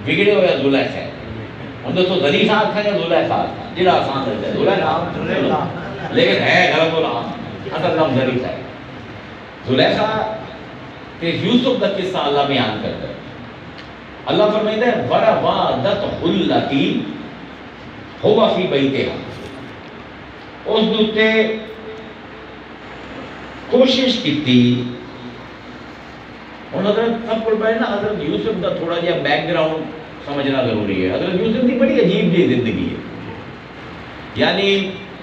بگڑے ہوئے زلیخا ہے. ہوں دوستو زلیخا آکھا یا زلیخا آکھا جڑا آسان لگتا ہے زلیخا, لیکن ہے غلط العام, اصل نام زلیخا ہے. زلیخا کہ یوسف کا قصہ اللہ بیان کرتا ہے. اللہ فرمائیتا ہے وَرَوَادَتْهُ الَّتِي هُوَ فِي بَيْتِهَا, اس دوتے کوشش کی تھی. اور حضرت سب کو پہلے نا حضرت یوسف کا تھوڑا جہا بیک گراؤنڈ سمجھنا ضروری ہے. حضرت یوسف کی بڑی عجیب جی زندگی ہے. یعنی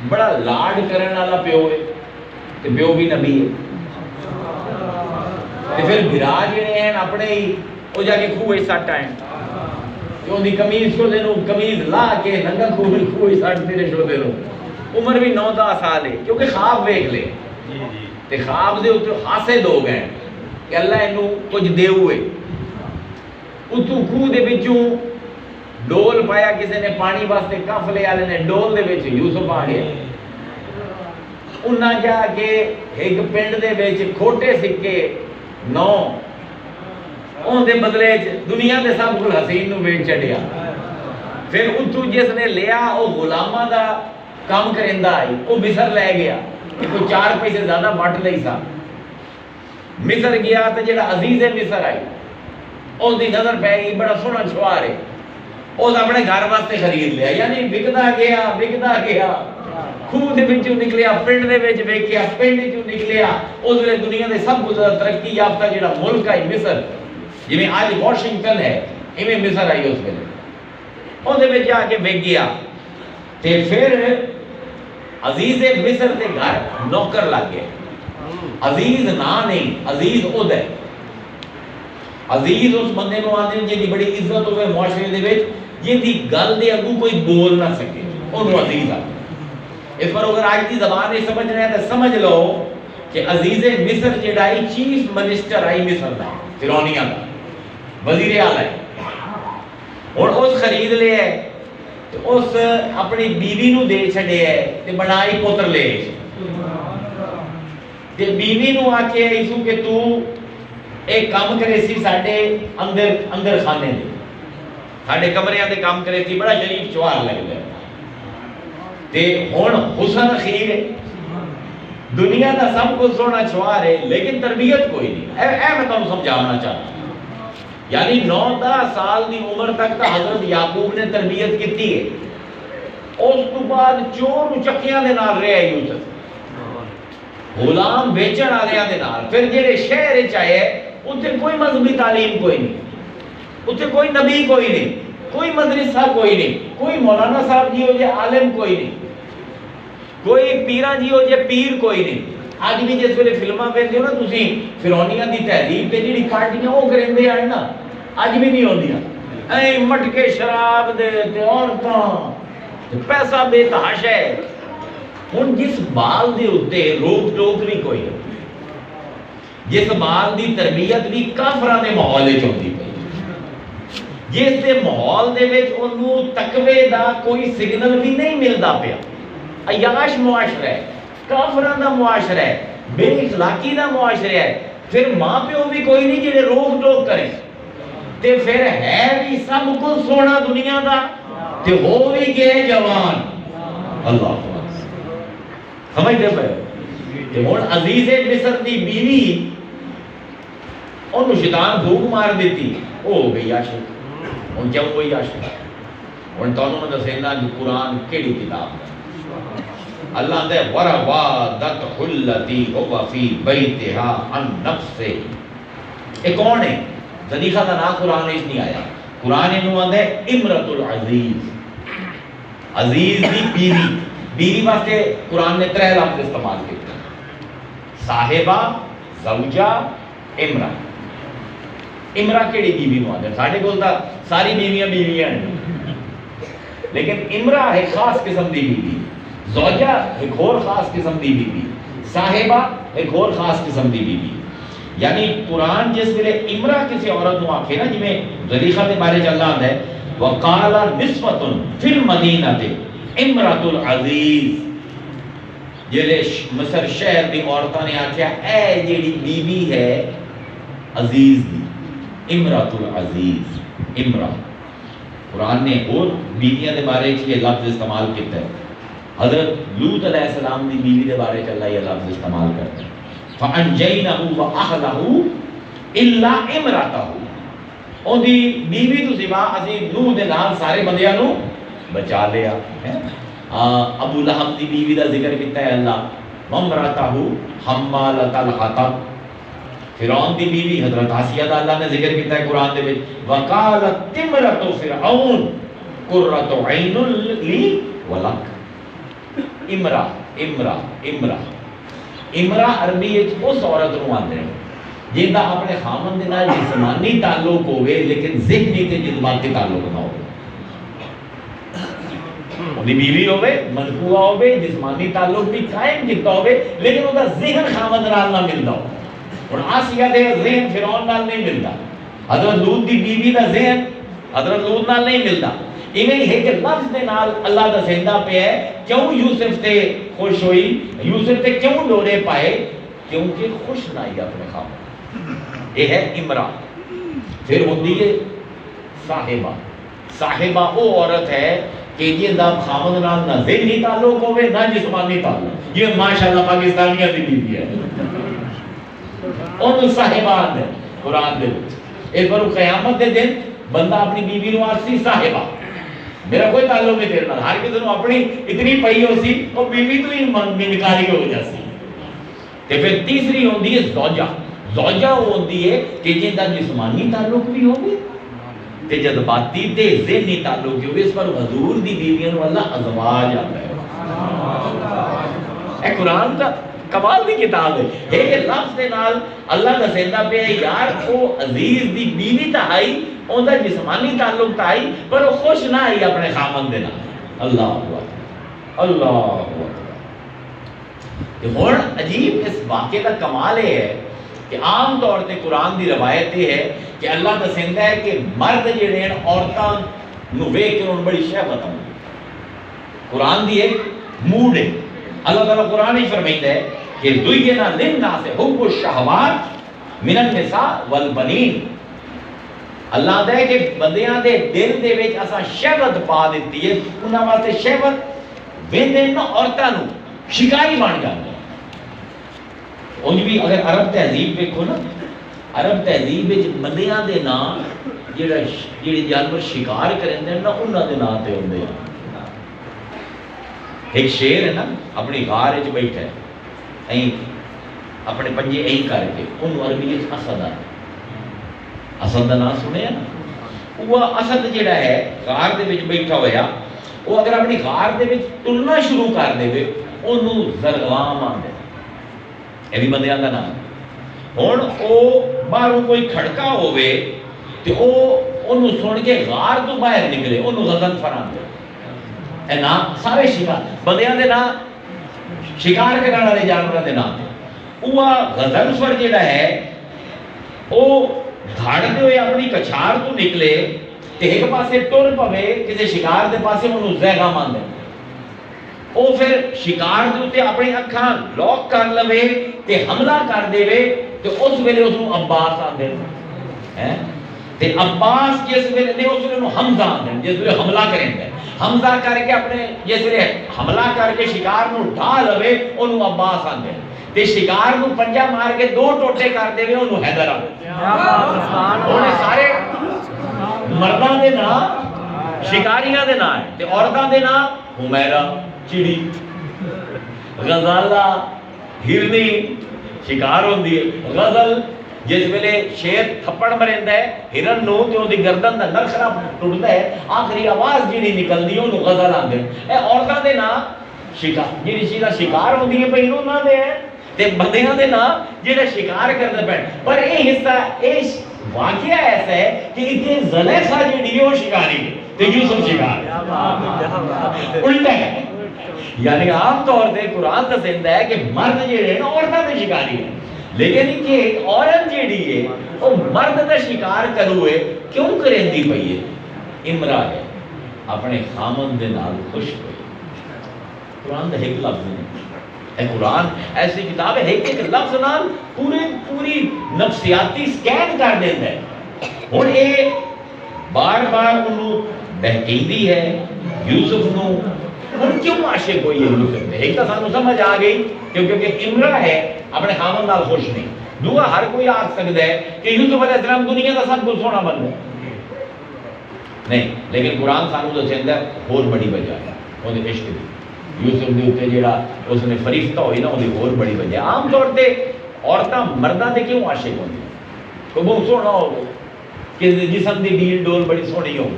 بڑا لاڈ کرنے والا پیو ہے, تو پیو بھی نبی ہے. پھر بھرا جڑے ہیں اپنے ہی وہ جا کے خوہ سٹ آئے, کہ ان کی کمیز کو دینو, کمیز لا کے ننگا خوہ سٹ دینے شو دینو. عمر بھی 9-10 سال ہے, کیونکہ خواب ویکھ لے تے خواب دے اتنے حاسد ہو گئے کہ اللہ انہوں کچھ دے ہوئے. اتو خوہ دے بچوں ڈول پایا, کسی نے پانی واسطے کف لے آلے نے ڈول دے بچ یوسف آ گئے. انہاں جا کے ایک پنڈ دے بچ کھوٹے سکے 9 اون دے بدلے دنیا دے سب کو حسین نو بیچ چڑیا. پھر اتو جس نے لیا وہ غلامہ دا کام کرندہ آئی, وہ مصر لے گیا, کوئی 4 پیسے زیادہ بٹ لئی سا. مصر گیا تو جڑا عزیز مصر آئی, اس دی نظر پہ گئی بڑا سونا چھوار ہے, اس اپنے گھر واسطے خرید لیا. یعنی بکدا گیا خوہ دے وچوں نکلیا, پنڈ دے وچ ویکھیا, پنڈ وچوں نکلیا. اس ویلے دنیا دے سب کو زیادہ ترقی یافتہ جڑا ملک ہے مصر, جویں آج واشنگٹن ہے, ایویں مصر آئی اس ویلے. اس دے وچ جا کے ویکھ گیا تے پھر عزیز مصر دے گھر نوکر لگ گئے. عزیز نا نہیں, عزیز عہد ہے. عزیز اس بندے نو آندے جی دی بڑی عزت ہوئے معاشرے دے وچ, جی دی گل دے اگوں کوئی بول نہ سکے, انہوں عزیز آ. اس پر اگر آج کی زبان نہیں سمجھ رہے ہیں تو سمجھ لو کہ عزیز مصر جڑائی چیف منسٹر آئی مصر دا, فرعونیہ دا وزیر اعلیٰ ہے. اور اس خرید لے ہے, اس اپنی بیوی نو دے چھڑے ہے, تے بنائی پوتر لے. تے بیوی نو آکے ایسو کہ تو ایک کام کرے سی ساڑھے اندر خانے دے, ساڑھے کمریاں دے کام کرے سی, بڑا شریف چوار لگ دے. تے ہون حسن خیر ہے, دنیا دا سب کو سونا چھوار ہے, لیکن تربیت کوئی نہیں. اے میں تمہیں سمجھانا چاہتا ہوں. یعنی 9-10 سال دی عمر تک تا حضرت یعقوب نے تربیت کیتی ہے. اس تو بعد چور چکیاں دے نال رہے یوسف, غلام بیچن آلیاں دے نال. پھر جڑے شہر چاہے اتنے کوئی مذہبی تعلیم کوئی نہیں, اتنے کوئی نبی کوئی نہیں, کوئی مدرسہ کوئی نہیں, کوئی مولانا صاحب جی ہو جائے عالم کوئی نہیں, کوئی پیران جی ہو جائے پیر کوئی نہیں. آج بھی جس ویلے فلمہ پہنتے ہو نا تسی فرعونیہ دی تہذیب تے جڑی پارٹیاں وہ کرندے آئے نا, آج بھی نہیں ہوندیاں. اے مٹکے شراب دے تے عورتاں پیسہ بے تحاشا ہے. ہن جس بال دے اوتے روک ٹوک بھی کوئی نہیں, جس بال دی تربیت بھی کافراں دے ماحول وچ ہوندی پئی, جس دے ماحول دے وچ اونوں تقوی دا کوئی سگنل بھی نہیں ملدا پیا. عیاش معاشرہ ہے, کافراں دا معاشرہ ہے, بے اخلاقی دا معاشرہ ہے. پھر ماں پیو بھی کوئی نہیں جڑے روک ٹوک کریں, تے پھر ہے بھی سب کو سونا دنیا دا, تے ہو بھی گئے جوان. اللہ سمجھتے پہ کہ ہن عزیز مصر دی بیوی انہوں شیطان بھوک مار دیتی, وہ ہو گئی عاشق. ہن کیا ہوئی عاشق؟ ہن تانوں میں دسینا کہ قرآن کیڑی کتاب ہے. اللہ دے وَرَوَادَتْهُ الَّتِي هُوَ فِي بَيْتِهَا عَن نَفْسِهِ. یہ کون ہے؟ زلیخا کا نام قرآن میں نہیں آیا. قرآن انہوں آندے امرۃ العزیز, عزیز دی بیوی. بیوی واسطے قرآن نے 3 لفظ استعمال کیتے, صاحبہ, زوجہ, امرہ. امرہ کیڑی بیوی نو آندے؟ ساڈے کول تا ساری بیویاں ہیں, لیکن امرہ ہے خاص قسم دی بیوی, زوجہ ایک اور خاص قسم دی بیوی, صاحبہ ایک اور خاص قسم دی بیوی. یعنی قرآن جس ویلے امرہ کسی عورت نو آکھے نا, جی میں زلیخا دے بارے چل رہا ہے, وَقَالَ نِسْوَةٌ فِي الْمَدِينَةِ امرۃ العزیز. جڑے مصر شہر دی عورتاں نے آکھیا اے جیڑی بیوی ہے عزیز دی, امرۃ العزیز. امرہ قرآن نے اور بیویاں دے بارے یہ لفظ استعمال کیتا ہے. حضرت لوط علیہ السلام دی بیوی دے بارے اللہ یہ لفظ استعمال کرتا ہے فَأَنْجَيْنَهُ وَأَهْلَهُ إِلَّا إِمْرَأَتَهُ. اون دی بیوی تو سوا اسی نوح دے نال سارے بندیاں نو بچا لیا. ابو لہب دی بیوی دا ذکر کیتا ہے اللہ وَامْرَأَتَهُ حَمَّالَةَ الْحَطَبِ. فرعون دی بیوی حضرت آسیہ دا اللہ نے ذکر کیتا ہے قرآن دے وچ وَقَالَتِ امْرَأُ فِرْعَوْنَ قُرَّةُ عَيْنٌ لِّي وَلَكَ. امرا عربی اس عورت نو آندے ہیں جن کا اپنے خامن دے نال جسمانی تعلق ہوئے لیکن ذہنی تے جذباتی تعلق نہ ہو. اونی بیوی ہوئے منقوع ہوئے جسمانی تعلق بھی قائم کیتا ہوئے لیکن وہ ذہن خامن نال نہ ملتا ہو. اور آسیہ دے ذہن فرعون نال نہیں ملتا. حضرت لوط دی بیوی دا ذہن حضرت لوط نال نہیں ملتا. ایویں ہے کہ لفظ دے نال اللہ دا زندہ پہ ہے کیوں یوسف تے خوش ہوئی یوسف تے کیوں ڈورے پائے کیونکہ خوش نہ آئی اپنے خامن. یہ ہے امرا. پھر ہوتی ہے صاحبہ. صاحبہ وہ عورت ہے کہ یہ دا خامن نال نہ ذہنی تعلق ہوئے نہ جسمانی تعلق. یہ ماشاءاللہ پاکستانیہ دی بیوی ہے ان صاحبان دے قرآن دے اس پر قیامت دے دن بندہ اپنی بیوی نو آسی صاحبہ میرا کوئی تعلق نہیں تیرے نال. ہر کسی نو اپنی اتنی پئی ہو سی اور بیوی تو ہی نکاری ہو جاسی. تے پھر تیسری ہوندی ہے زوجہ. زوجہ وہ ہوندی ہے کہ جن دا جسمانی تعلق بھی ہوگی تے جذباتی تے ذہنی تعلق بھی ہوگی. اس پر حضور دی بیویاں نو اللہ ازواج آتا ہے. اے قرآن کا کمال دی کتاب ہے. ایک لفظ دے نال اللہ دا زندہ پہ ہے یار وہ عزیز دی بیوی تا آئی اون دا جسمانی تعلق تا آئی پر وہ خوش نہ آئی اپنے خامن دے نال. اللہ اکبر اللہ اکبر. اور عجیب اس واقعے کا کمال ہے کہ عام طور تے قرآن دی روایت یہ ہے کہ اللہ دا زندہ ہے کہ مرد جڑے ہیں عورتاں نو ویکھ کے انہوں بڑی شہوت آتی. قرآن دی ایک موڈ ہے. اللہ تعالیٰ قرآن ہی فرمائتا ہے کہ زُيِّنَ لِلنَّاسِ حُبُّ الشَّهَوَاتِ مِنَ النِّسَاءِ وَالْبَنِينَ. اللہ دے کہ بندیاں دے دل دے وچ اساں شہوت پا دیتی ہے. انہاں واسطے شہوت ویندے نہ عورتاں نو شکاری بن جاندے. انج بھی اگر عرب تہذیب ویکھو نا عرب تہذیب وچ بندیاں دے نام جڑے جانور شکار کرندے نا انہاں دے نام تے ہوندے ہیں. ایک شیر ہے نا اپنی غار وچ بیٹھا ہے ایں اپنے پنجے ایں کر کے انہوں عربی وچ اسد آ. اسد دا نام سنیا نا. وہ اسد جڑا ہے غار دے وچ بیٹھا ہویا وہ اگر اپنی غار دے وچ ٹرنا شروع کر دے انہوں زرغام آندے. یہ بھی بندیاں دا نام. ہن او باہروں کوئی کھڑکا ہوئے تے او انہوں سن کے غار تو باہر نکلے انہوں غضنفر آندے. اے نام سارے شکار بندیاں دے نام شکار کرنے والے جانوراں دے نام. وہ غضنفر جڑا ہے او دھاڑتے ہوئے اپنی کچھار تو نکلے تے ایک پاسے ٹر پوے کسی شکار دے پاسے انہوں زیغہ ماندے. او پھر شکار دے ہوتے اپنی اکھاں لوک کر لوے تے حملہ کر دے وے تے اس ویلے اس نوں عباس آندے تے عباس جس ویلے نے اس نوں حمزہ آندے جس ویلے حملہ کریں گے حمزہ کر کے اپنے جس ویلے حملہ کر کے شکار نوں ڈھا لوے انہوں عباس آندے تے شکار نوں پنجا مار کے دو ٹوٹے کر دے وے انہوں حیدر آندے. انہیں سارے مرداں دے نام شکاریاں دے نام تے عورتاں دے نام حمیرہ چڑی غزالہ ہرنی شکار ہوندی ہے. غزل جس ویلے شیر تھپڑ مریندا ہے ہرن نو تے اودی گردن دا نخرا ٹوٹدا ہے آخری آواز جڑی نکلدی ہے اونوں غزل آندے. اے عورتاں دے نام شکار جڑی چیز دا شکار ہوندی ہے پئی انہاں دے تے بندیاں دے نام جڑے شکار کردے پے. پر اے حصہ اے واقعہ ایسا ہے کہ اتنے زلیخا جڑی ہے وہ شکاری ہے تے یوسف شکار ہے. الٹا ہے. یعنی عام طور پہ قرآن کا زندہ ہے کہ مرد جڑے ہیں عورتوں کے شکاری ہیں لیکن کہ ایک عورت جڑی ہے وہ مرد کا شکار کروے کیوں کرندی پئی ہے. امرا ہے اپنے خامن دے نال خوش ہوئی. قرآن دا ایک لفظ نہیں. اے قرآن ایسی کتاب ہے ایک لفظ نال پوری نفسیاتی سکین کر دیندا ہے. ہن اے بار بار انہوں بہکیندی ہے یوسف نو ہن کیوں عاشق ہوئی ہے یوسف تے ایک تو سانو سمجھ آ گئی کیونکہ عمرہ ہے اپنے خاوند نال خوش نہیں دوسرا ہر کوئی آکھ سکتا ہے کہ یوسف علیہ السلام دنیا کا سب کچھ سونا بن گیا نہیں لیکن قرآن سانو تو چاہتا ہے اور بڑی وجہ ہے وہ عشق دی یوسف دے اوتے جیڑا اس نے فریفتہ ہوئی نا وہ اور بڑی وجہ عام طور تے عورتاں مرداں تے کیوں عاشق ہوندی کوئی بہت سونا ہو کہ جسم دی ڈیل ڈول بڑی سونی ہو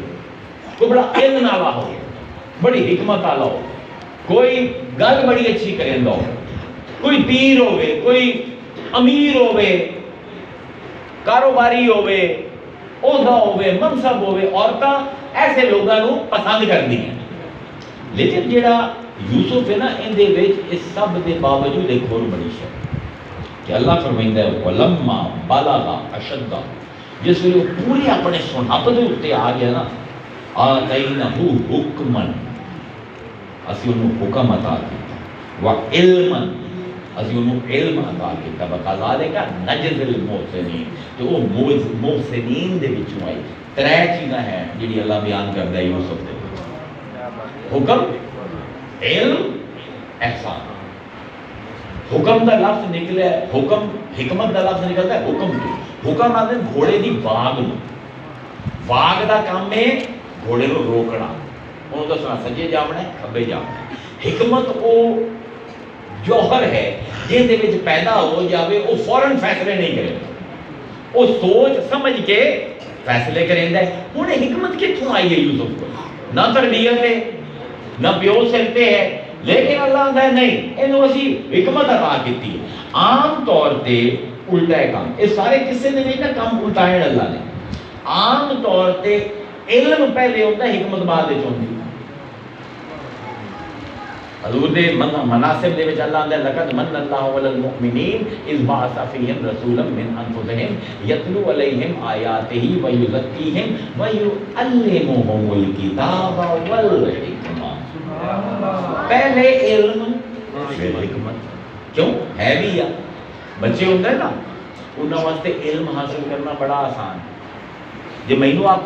کوئی بڑا علم والا ہو بڑی حکمت والا ہو کوئی گل بڑی اچھی کریندا ہو کوئی پیر ہوے کوئی امیر ہوے کاروباری ہوے عہدہ ہوے منصب ہوے عورتاں ایسے لوگاں نو پسند کردی ہیں لیکن جیڑا یوسف ہے نا ان دے وچ اس سب دے باوجود ایک اور بڑی شے کہ اللہ فرمائندا ہے ولما بلغ اشد جس ویلے پوری اپنے سنہپ دے اوتے آ گیا نا آتینہ حکمن اسی انہوں حکم عطا کیتا وعلمن اسی انہوں علم عطا کیتا وکذالک نجزی المحسنین تو وہ محسنین دے وچوں آئی ترے چیزاں ہیں جڑی اللہ بیان کردا ہے یوسف دے حکم علم احسان حکم دا لفظ نکلے حکم حکمت دا لفظ نکلتا ہے حکم تو حکم آتے ہیں گھوڑے دی واگ نو واگ دا کام ہے گھوڑے نو روکنا انہوں تو سنا سجے جامنا ہے کھبے جامنا ہے حکمت او جوہر ہے جن دے وچ پیدا ہو جاوے او فوراً فیصلے نہیں کرے او سوچ سمجھ کے فیصلے کریں ہے انہیں حکمت کتوں آئی ہے یوسف کو نہ تربیت ہے نہ پیو سکتے ہے لیکن اللہ آتا ہے نہیں انہوں اسی حکمت عطا کیتی ہے عام طور تے الٹا ہے کام اس سارے قصے نے نہیں نا کام الٹائے اللہ نے عام طور تے علم پہلے ہوتا ہے حکمت بعد وچ ہوندی حضور دے مناسب دے وچ اللہ آندا ہے لقد من اللہ علی المؤمنین اذ بعث فیہم رسولا من انفسہم یتلو علیہم آیاتہ ویزکیہم ویعلمہم الکتاب والحکمہ پہلے علم پھر حکمت کیوں ہے بھی یا بچے ہوندے نا انہاں واسطے علم حاصل کرنا بڑا آسان ہے جے مینوں آپ